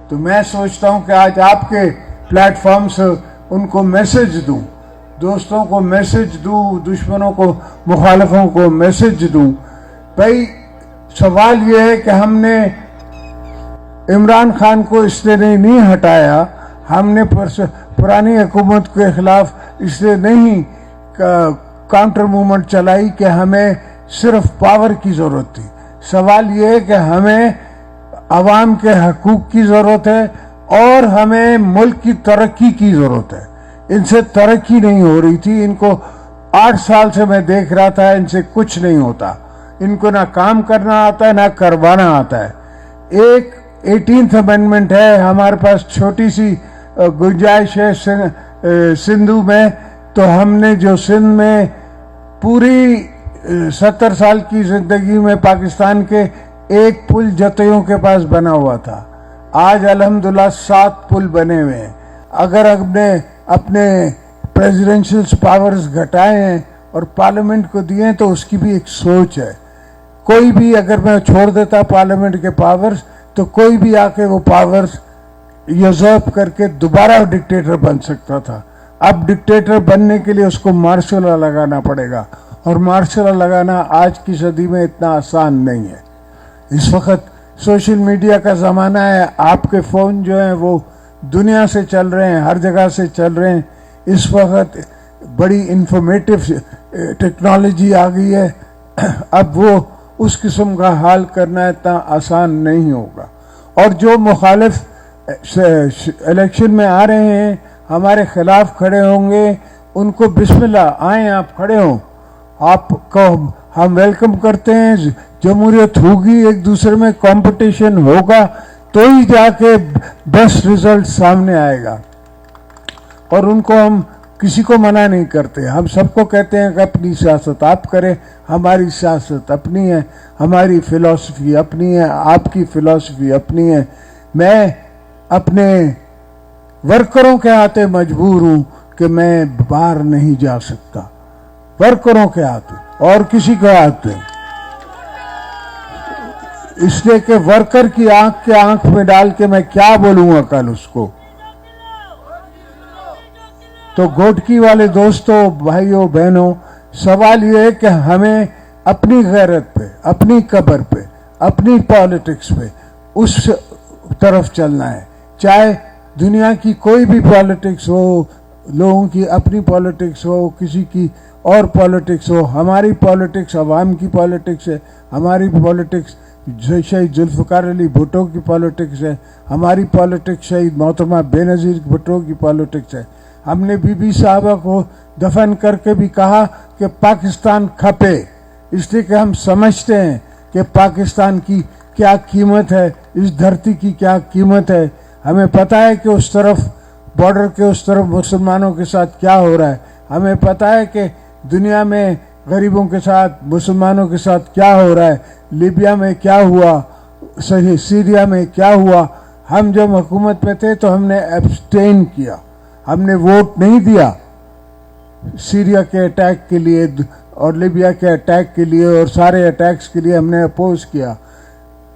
تو میں سوچتا ہوں کہ آج آپ کے پلیٹ فارم سے ان کو میسج دوں, دوستوں کو میسج دوں, دشمنوں کو, مخالفوں کو میسج دوں. بھائی سوال یہ ہے کہ ہم نے عمران خان کو اس لیے نہیں ہٹایا, ہم نے پرانی حکومت کے خلاف اس لیے نہیں کاؤنٹر موومنٹ چلائی کہ ہمیں صرف پاور کی ضرورت تھی. سوال یہ ہے کہ ہمیں عوام کے حقوق کی ضرورت ہے اور ہمیں ملک کی ترقی کی ضرورت ہے. ان سے ترقی نہیں ہو رہی تھی, ان کو 8 سال سے میں دیکھ رہا تھا, ان سے کچھ نہیں ہوتا. ان کو نہ کام کرنا آتا ہے نہ کروانا آتا ہے. ایک 18th امینڈمنٹ ہے, ہمارے پاس چھوٹی سی گنجائش ہے سندھو میں, تو ہم نے جو سندھ میں پوری 70 سال کی زندگی میں پاکستان کے ایک پل جتیوں کے پاس بنا ہوا تھا, آج الحمدللہ 7 پل بنے ہوئے ہیں. اگر ہم نے اپنے پریزیڈنشل پاورز گھٹائے ہیں اور پارلیمنٹ کو دیے ہیں تو اس کی بھی ایک سوچ ہے. کوئی بھی اگر میں چھوڑ دیتا پارلیمنٹ کے پاورز تو کوئی بھی آ کے وہ پاورز یوزرپ کر کے دوبارہ ڈکٹیٹر بن سکتا تھا. اب ڈکٹیٹر بننے کے لیے اس کو مارشل لا لگانا پڑے گا, اور مارشل لا لگانا آج کی صدی میں اتنا آسان نہیں ہے. اس وقت سوشل میڈیا کا زمانہ ہے, آپ کے فون جو ہیں وہ دنیا سے چل رہے ہیں, ہر جگہ سے چل رہے ہیں. اس وقت بڑی انفارمیٹو ٹیکنالوجی آ گئی ہے, اب وہ اس قسم کا حال کرنا اتنا آسان نہیں ہوگا. اور جو مخالف الیکشن میں آ رہے ہیں, ہمارے خلاف کھڑے ہوں گے, ان کو بسم اللہ آئیں, آپ کھڑے ہوں, آپ کو ہم ویلکم کرتے ہیں. جمہوریت ہوگی, ایک دوسرے میں کمپٹیشن ہوگا تو ہی جا کے بیسٹ رزلٹ سامنے آئے گا. اور ان کو ہم کسی کو منع نہیں کرتے, ہم سب کو کہتے ہیں کہ اپنی سیاست آپ کریں, ہماری سیاست اپنی ہے, ہماری فلسفی اپنی ہے, آپ کی فلسفی اپنی ہے. میں اپنے ورکروں کے ہاتھے مجبور ہوں کہ میں باہر نہیں جا سکتا, ورکروں کے ہاتھے اور کسی کے ہاتھے, اس لیے کہ ورکر کی آنکھ کے آنکھ میں ڈال کے میں کیا بولوں گا کل اس کو. تو گوٹکی والے دوستوں, بھائیوں, بہنوں, سوال یہ ہے کہ ہمیں اپنی غیرت پہ, اپنی قبر پہ, اپنی پالیٹکس پہ اس طرف چلنا ہے. چاہے دنیا کی کوئی بھی پالیٹکس ہو, لوگوں کی اپنی پالیٹکس ہو, کسی کی اور پالیٹکس ہو, ہماری پالیٹکس عوام کی پالیٹکس ہے, ہماری پالیٹکس شہید ذوالفقار علی بھٹو کی پالیٹکس ہے, ہماری پالیٹکس شہید محترمہ بے نظیر بھٹو کی پالیٹکس ہے. ہم نے بی بی صاحبہ کو دفن کر کے بھی کہا کہ پاکستان کھپے, اس لیے کہ ہم سمجھتے ہیں کہ پاکستان کی کیا قیمت ہے, اس دھرتی کی کیا قیمت ہے. ہمیں پتہ ہے کہ اس طرف بارڈر کے اس طرف مسلمانوں کے ساتھ کیا ہو رہا ہے, ہمیں پتہ ہے کہ دنیا میں غریبوں کے ساتھ, مسلمانوں کے ساتھ کیا ہو رہا ہے, لیبیا میں کیا ہوا, سیریا میں کیا ہوا. ہم جب حکومت میں تھے تو ہم نے ایبسٹین کیا, ہم نے ووٹ نہیں دیا سیریا کے اٹیک کے لیے اور لیبیا کے اٹیک کے لیے, اور سارے اٹیکس کے لیے ہم نے اپوز کیا.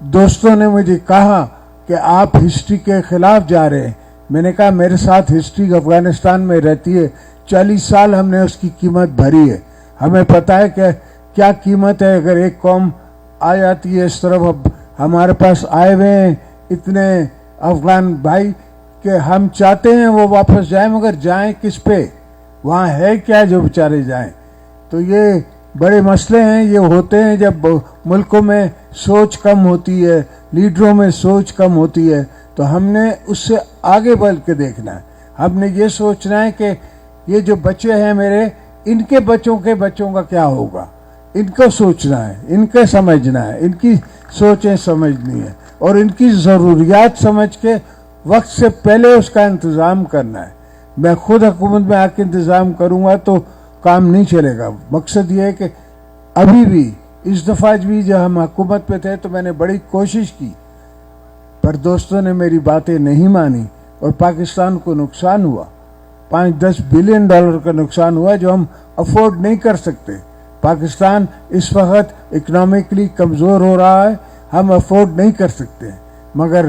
دوستوں نے مجھے کہا کہ آپ ہسٹری کے خلاف جا رہے ہیں. میں نے کہا میرے ساتھ ہسٹری افغانستان میں رہتی ہے, 40 سال ہم نے اس کی قیمت بھری ہے. ہمیں پتہ ہے کہ کیا قیمت ہے اگر ایک قوم آ جاتی ہے اس طرف. اب ہمارے پاس آئے ہوئے ہیں اتنے افغان بھائی کہ ہم چاہتے ہیں وہ واپس جائیں, مگر جائیں کس پہ, وہاں ہے کیا جو بیچارے جائیں. تو یہ بڑے مسئلے ہیں, یہ ہوتے ہیں جب ملکوں میں سوچ کم ہوتی ہے, لیڈروں میں سوچ کم ہوتی ہے. تو ہم نے اس سے آگے بڑھ کے دیکھنا ہے. ہم نے یہ سوچنا ہے کہ یہ جو بچے ہیں میرے, ان کے بچوں کا کیا ہوگا, ان کو سوچنا ہے, ان کے سمجھنا ہے, ان کی سوچیں سمجھنی ہے, اور ان کی ضروریات سمجھ کے وقت سے پہلے اس کا انتظام کرنا ہے. میں خود حکومت میں آ کے انتظام کروں گا تو کام نہیں چلے گا. مقصد یہ ہے کہ ابھی بھی اس دفعہ بھی جب ہم حکومت پہ تھے تو میں نے بڑی کوشش کی, پر دوستوں نے میری باتیں نہیں مانی اور پاکستان کو نقصان ہوا. 5-10 بلین ڈالر کا نقصان ہوا جو ہم افورڈ نہیں کر سکتے. پاکستان اس وقت اکنامکلی کمزور ہو رہا ہے, ہم افورڈ نہیں کر سکتے. مگر